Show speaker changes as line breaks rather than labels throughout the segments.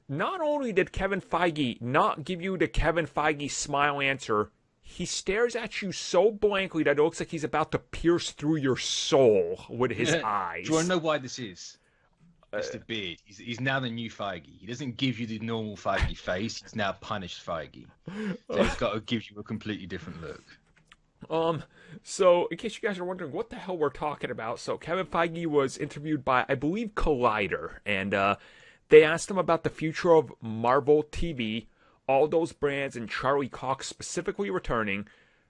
not only did Kevin Feige not give you the Kevin Feige smile answer, he stares at you so blankly that it looks like he's about to pierce through your soul with his eyes.
Do you want to know why this is? It's the beard. He's now the new Feige. He doesn't give you the normal Feige face. He's now punished Feige. So he's got to give you a completely different look.
So in case you guys are wondering what the hell we're talking about, so Kevin Feige was interviewed by, I believe, Collider, and they asked him about the future of Marvel TV, all those brands, and Charlie Cox specifically returning.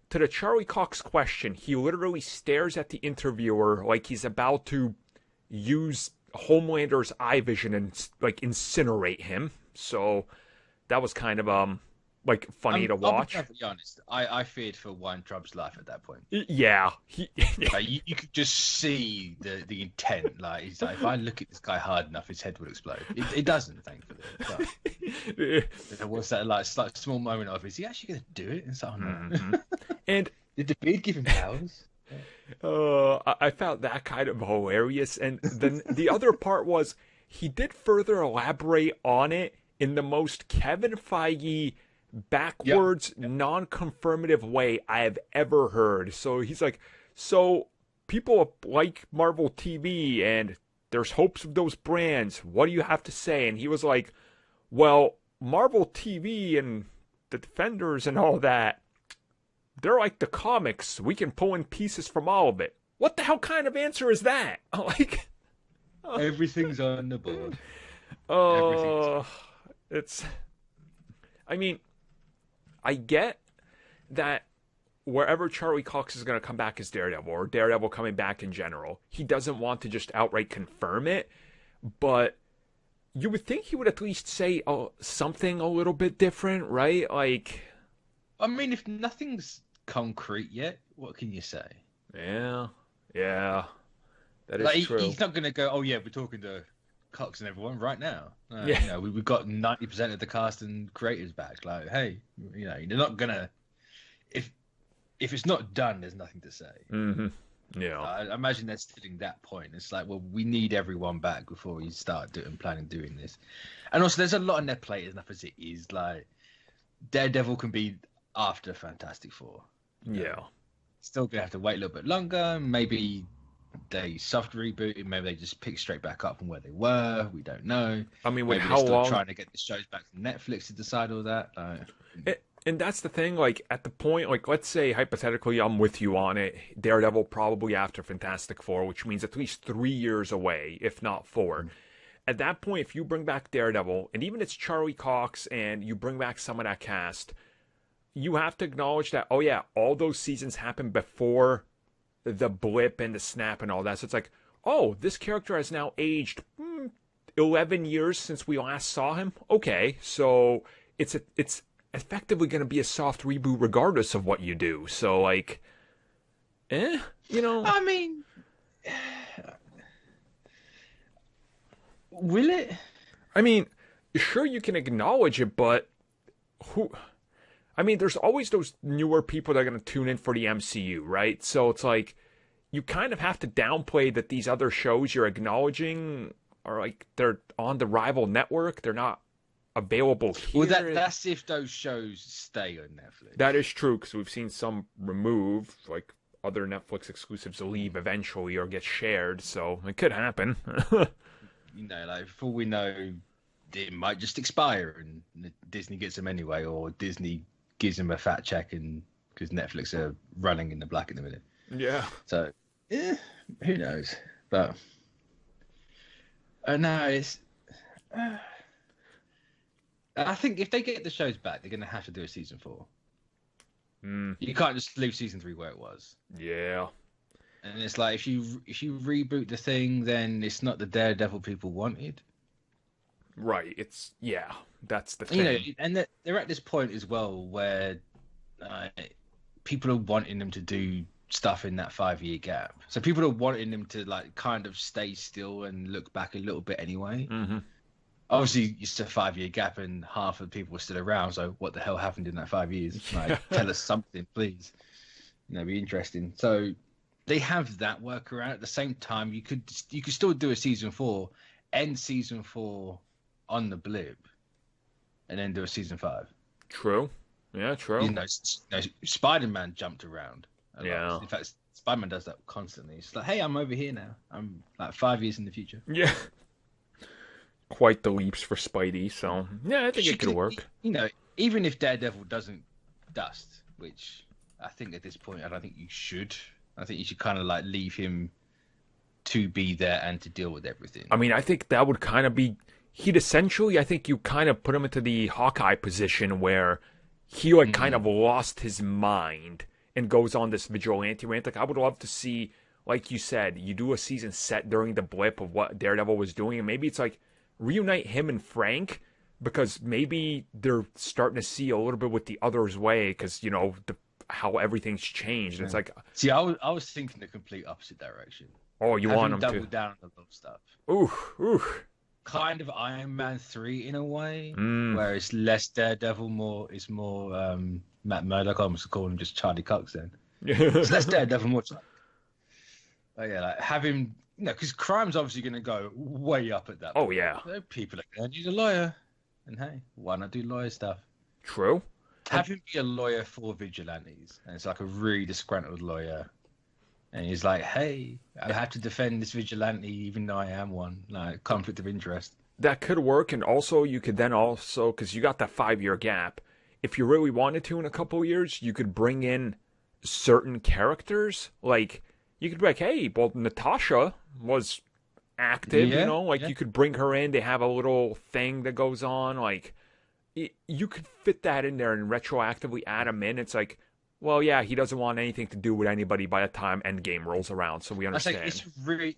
To the Charlie Cox question, he literally stares at the interviewer like he's about to use Homelander's eye vision and like incinerate him. So that was kind of funny to watch.
I'll be perfectly honest. I feared for Weintraub's life at that point.
Yeah,
like, you could just see the intent. Like, he's like, if I look at this guy hard enough, his head will explode. It doesn't, thankfully. But there was that like small moment of, is he actually going to do it? And so, oh, no.
Mm-hmm. And
did the beard give him powers?
I found that kind of hilarious. And then the other part was he did further elaborate on it in the most Kevin Feige backwards, non-confirmative way I have ever heard. So he's like, so people like Marvel TV and there's hopes of those brands. What do you have to say? And he was like, well, Marvel TV and the Defenders and all that, they're like the comics. We can pull in pieces from all of it. What the hell kind of answer is that? Like,
everything's on the board.
I mean, I get that wherever Charlie Cox is going to come back as Daredevil, or Daredevil coming back in general, he doesn't want to just outright confirm it, but you would think he would at least say something a little bit different, right? Like,
I mean, if nothing's concrete yet, what can you say?
Yeah, that is true.
He's not going to go, oh yeah, we're talking to Cox and everyone right now.
Yeah.
You know, we've got 90% of the cast and creators back. Like, hey, you know, you're not going to... If it's not done, there's nothing to say.
Mm-hmm. Yeah.
I imagine they're sitting that point. It's like, well, we need everyone back before we start planning doing this. And also, there's a lot on their plate enough as it is. Like, Daredevil can be after Fantastic Four.
Yeah.
Still going to have to wait a little bit longer. Maybe they soft reboot. Maybe they just pick straight back up from where they were. We don't know.
I mean, with
maybe
how
they're still
long...
trying to get the shows back to Netflix to decide all that.
And that's the thing, like, at the point, like, let's say, hypothetically, I'm with you on it, Daredevil probably after Fantastic Four, which means at least 3 years away, if not 4. Mm-hmm. At that point, if you bring back Daredevil, and even it's Charlie Cox, and you bring back some of that cast, you have to acknowledge that, oh yeah, all those seasons happened before the blip and the snap and all that. So it's like, oh, this character has now aged 11 years since we last saw him. Okay, so it's effectively going to be a soft reboot regardless of what you do. So, like, you know.
I mean, will it?
I mean, sure, you can acknowledge it, but who... I mean, there's always those newer people that are going to tune in for the MCU, right? So it's like, you kind of have to downplay that these other shows you're acknowledging are like, they're on the rival network. They're not available here.
Well, that's if those shows stay on Netflix.
That is true, because we've seen some remove, like other Netflix exclusives leave eventually or get shared, so it could happen.
You know, like, for all we know, it might just expire and Disney gets them anyway, or Disney gives them a fat check, and because Netflix are running in the black at the minute.
Yeah.
So, who knows? But no, it's. I think if they get the shows back, they're going to have to do a season 4. You can't just leave season 3 where it was.
Yeah.
And it's like, if you reboot the thing, then it's not the Daredevil people wanted.
Right. It's, yeah, that's the thing.
You know, and they're at this point as well where people are wanting them to do stuff in that 5-year gap. So people are wanting them to, like, kind of stay still and look back a little bit anyway.
Mm-hmm.
Obviously, it's a 5-year gap and half of the people are still around. So what the hell happened in that 5 years? Like, tell us something, please. You know, be interesting. So they have that workaround. At the same time, you could still do a season 4, end season 4 on the blip and then do a season 5.
True. Yeah, true.
Spider-Man jumped around a lot.
Yeah.
In fact, Spider-Man does that constantly. It's like, hey, I'm over here now. I'm like 5 years in the future.
Yeah. Quite the leaps for Spidey, so yeah, I think it could work.
Even if Daredevil doesn't dust, which I think at this point, I don't think you should. I think you should kind of like leave him to be there and to deal with everything.
I mean, I think that would kind of be... He'd essentially, I think you kind of put him into the Hawkeye position where he like kind of lost his mind and goes on this vigilante rant. Like, I would love to see, like you said, you do a season set during the blip of what Daredevil was doing, and maybe it's like reunite him and Frank, because maybe they're starting to see a little bit with the other's way, because, how everything's changed. Yeah. It's like...
See, I was thinking the complete opposite direction.
Oh, you want him to
double down on the love stuff.
Ooh.
Kind of Iron Man 3 in a way, where it's less Daredevil, it's more Matt Murdock. I almost call him just Charlie Cox then. It's less Daredevil, more Charlie. But yeah, like have him, because crime's obviously going to go way up at that point.
Oh, yeah.
People are going to need a lawyer. And hey, why not do lawyer stuff?
True.
Have him be a lawyer for vigilantes. And it's like a really disgruntled lawyer. And he's like, hey, I have to defend this vigilante even though I am one. Like, conflict of interest.
That could work. And also, you could then also, because you got that 5-year gap, if you really wanted to in a couple of years, you could bring in certain characters. Like, you could be like, hey, well, Natasha was active, you could bring her in. They have a little thing that goes on. Like, you could fit that in there and retroactively add him in. It's like, well, yeah, he doesn't want anything to do with anybody by the time Endgame rolls around, so we understand.
It's really...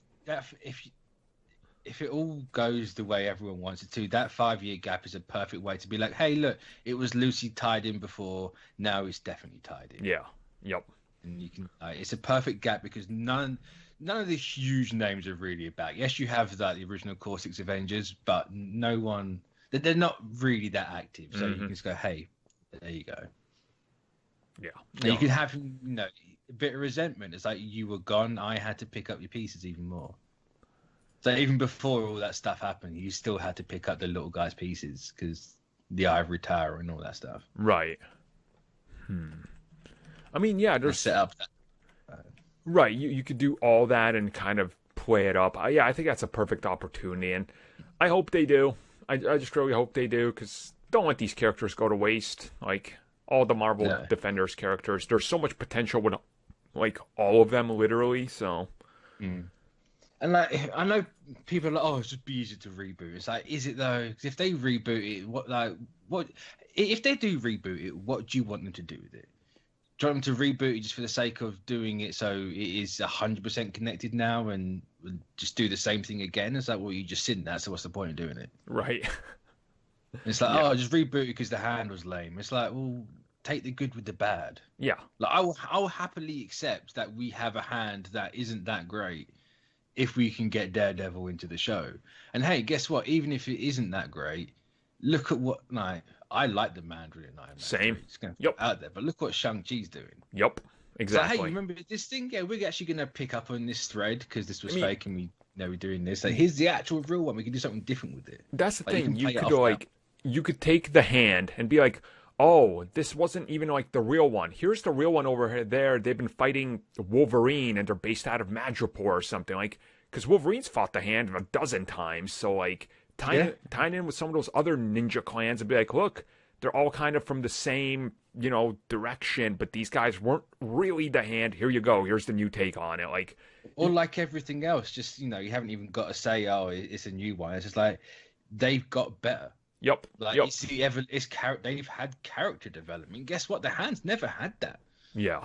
If it all goes the way everyone wants it to, that 5-year gap is a perfect way to be like, hey, look, it was loosely tied in before, now it's definitely tied in.
Yeah, yep.
And you can... it's a perfect gap because none of the huge names are really back. Yes, you have the original core 6 Avengers, but no one... They're not really that active, so you can just go, hey, there you go.
Yeah.
You can have, a bit of resentment. It's like, you were gone, I had to pick up your pieces even more. So even before all that stuff happened, you still had to pick up the little guy's pieces because the ivory tower and all that stuff.
Right. I mean, yeah, there's...
set up that.
Right, you could do all that and kind of play it up. Yeah, I think that's a perfect opportunity, and I hope they do. I just really hope they do, because don't let these characters go to waste. Like, all the Marvel Defenders characters, there's so much potential with, like, all of them, literally, so...
And, like, I know people are like, oh, it's just be easy to reboot. It's like, is it, though? Because if they reboot it, what... If they do reboot it, what do you want them to do with it? Do you want them to reboot it just for the sake of doing it so it is 100% connected now and just do the same thing again? It's like, well, you just seen that, so what's the point of doing it?
Right.
It's like, oh, just reboot it because the hand was lame. It's like, well, take the good with the bad.
Yeah.
Like, I'll happily accept that we have a hand that isn't that great if we can get Daredevil into the show. And hey, guess what? Even if it isn't that great, look at what, like, I like the Mandarin.
Same.
It's going to out there, but look what Shang-Chi's doing.
Yep, exactly.
So, hey, remember this thing? Yeah, we're actually going to pick up on this thread because this was fake and we're doing this. Like, here's the actual real one. We can do something different with it.
That's the thing. You could take the hand and be like, oh, this wasn't even like the real one. Here's the real one over there. They've been fighting Wolverine and they're based out of Madripoor or something. Like, because Wolverine's fought the hand 12 times. So, like, tying in with some of those other ninja clans and be like, look, they're all kind of from the same, direction, but these guys weren't really the hand. Here you go. Here's the new take on it. Like,
or like everything else, just, you haven't even got to say, oh, it's a new one. It's just like, they've got better.
Yep.
Like, they've had character development. Guess what? The Hand's never had that.
Yeah.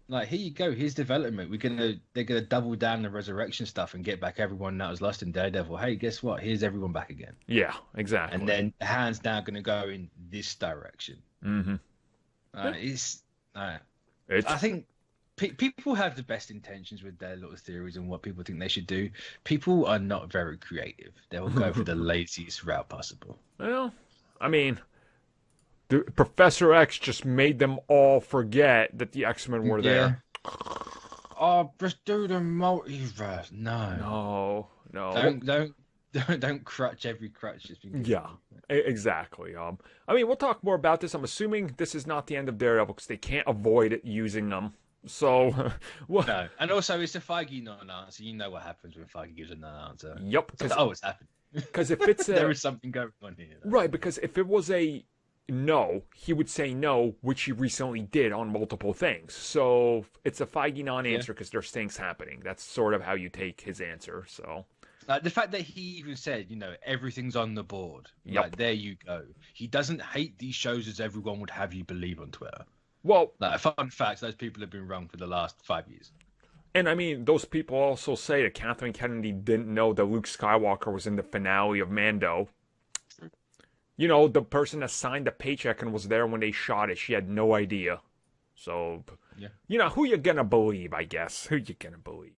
Like, here you go. Here's development. They're gonna double down the resurrection stuff and get back everyone that was lost in Daredevil. Hey, guess what? Here's everyone back again.
Yeah, exactly.
And then the Hand's now gonna go in this direction.
Mm-hmm.
I think people have the best intentions with their little theories and what people think they should do. People are not very creative. They will go for the laziest route possible.
Well, I mean, Professor X just made them all forget that the X-Men were there.
Oh, just do the multiverse. No.
No.
Don't don't crutch every crutch that's been given
Yeah,
you.
exactly. I mean, we'll talk more about this. I'm assuming this is not the end of Daredevil because they can't avoid it using them. So, well,
No, and also it's a Feige not an answer. You know what happens when Feige gives a non-answer.
yep.
It's like, oh, it's happened.
Because if it's
There is something going on here.
right, because if it was a no, he would say no, which he recently did on multiple things. So it's a Feige non-answer because there's things happening. That's sort of how you take his answer. So.
Like the fact that he even said, everything's on the board.
Yep.
Like, there you go. He doesn't hate these shows as everyone would have you believe on Twitter.
Well,
like, fun fact, those people have been wrong for the last 5 years.
And I mean, those people also say that Catherine Kennedy didn't know that Luke Skywalker was in the finale of Mando. The person that signed the paycheck and was there when they shot it, she had no idea. So, who you gonna believe, I guess? Who you gonna believe?